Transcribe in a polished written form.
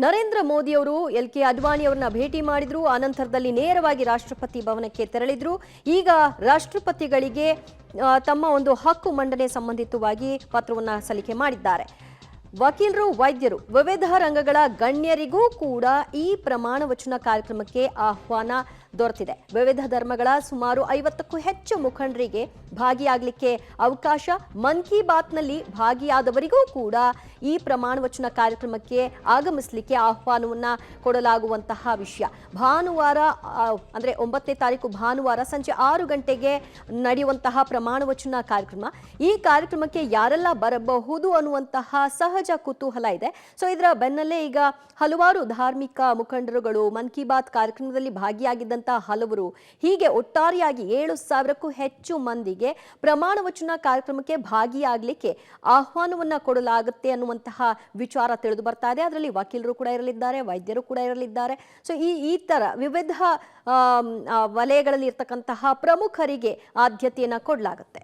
ನರೇಂದ್ರ ಮೋದಿ ಅವರು ಎಲ್.ಕೆ. ಅಡ್ವಾಣಿ ಅವರನ್ನ ಭೇಟಿ ಮಾಡಿದ್ರು. ಅನಂತರದಲ್ಲಿ ನೇರವಾಗಿ ರಾಷ್ಟ್ರಪತಿ ಭವನಕ್ಕೆ ತೆರಳಿದ್ರು. ಈಗ ರಾಷ್ಟ್ರಪತಿಗಳಿಗೆ ತಮ್ಮ ಒಂದು ಹಕ್ಕು ಮಂಡನೆ ಸಂಬಂಧಿತವಾಗಿ ಪತ್ರವನ್ನು ಸಲ್ಲಿಕೆ ಮಾಡಿದ್ದಾರೆ. ವಕೀಲರು, ವೈದ್ಯರು, ವಿವಿಧ ರಂಗಗಳ ಗಣ್ಯರಿಗೂ ಕೂಡ ಈ ಪ್ರಮಾಣ ವಚನ ಕಾರ್ಯಕ್ರಮಕ್ಕೆ ಆಹ್ವಾನ ದೊರೆತಿದೆ. ವಿವಿಧ ಧರ್ಮಗಳ ಸುಮಾರು 50ಕ್ಕೂ ಹೆಚ್ಚು ಮುಖಂಡರಿಗೆ ಭಾಗಿಯಾಗಲಿಕ್ಕೆ ಅವಕಾಶ. ಮನ್ ಕಿ ಬಾತ್ನಲ್ಲಿ ಭಾಗಿಯಾದವರಿಗೂ ಕೂಡ ಈ ಪ್ರಮಾಣ ವಚನ ಕಾರ್ಯಕ್ರಮಕ್ಕೆ ಆಗಮಿಸಲಿಕ್ಕೆ ಆಹ್ವಾನವನ್ನ ಕೊಡಲಾಗುವಂತಹ ವಿಷಯ. ಭಾನುವಾರ ಅಂದ್ರೆ 9ನೇ ತಾರೀಕು ಭಾನುವಾರ ಸಂಜೆ 6 ಗಂಟೆಗೆ ನಡೆಯುವಂತಹ ಪ್ರಮಾಣ ವಚನ ಕಾರ್ಯಕ್ರಮ. ಈ ಕಾರ್ಯಕ್ರಮಕ್ಕೆ ಯಾರೆಲ್ಲ ಬರಬಹುದು ಅನ್ನುವಂತಹ ಸಹಜ ಕುತೂಹಲ ಇದೆ. ಸೊ ಇದರ ಬೆನ್ನಲ್ಲೇ ಈಗ ಹಲವಾರು ಧಾರ್ಮಿಕ ಮುಖಂಡರುಗಳು ಮನ್ ಕಿ ಬಾತ್ ಕಾರ್ಯಕ್ರಮದಲ್ಲಿ ಭಾಗಿಯಾಗಿದ್ದಂತಹ ಹಲವರು ಹೀಗೆ ಒಟ್ಟಾರೆಯಾಗಿ 7,000ಕ್ಕೂ ಹೆಚ್ಚು ಮಂದಿಗೆ ಪ್ರಮಾಣ ವಚನ ಕಾರ್ಯಕ್ರಮಕ್ಕೆ ಭಾಗಿಯಾಗಲಿಕ್ಕೆ ಆಹ್ವಾನವನ್ನ ಕೊಡಲಾಗುತ್ತೆ ಅನ್ನುವಂತಹ ವಿಚಾರ ತಿಳಿದು ಬರ್ತಾ ಇದೆ. ಅದರಲ್ಲಿ ವಕೀಲರು ಕೂಡ ಇರಲಿದ್ದಾರೆ, ವೈದ್ಯರು ಕೂಡ ಇರಲಿದ್ದಾರೆ. ಸೊ ಈ ತರ ವಿವಿಧ ವಲಯಗಳಲ್ಲಿ ಇರ್ತಕ್ಕಂತಹ ಪ್ರಮುಖರಿಗೆ ಆದ್ಯತೆಯನ್ನ ಕೊಡಲಾಗುತ್ತೆ.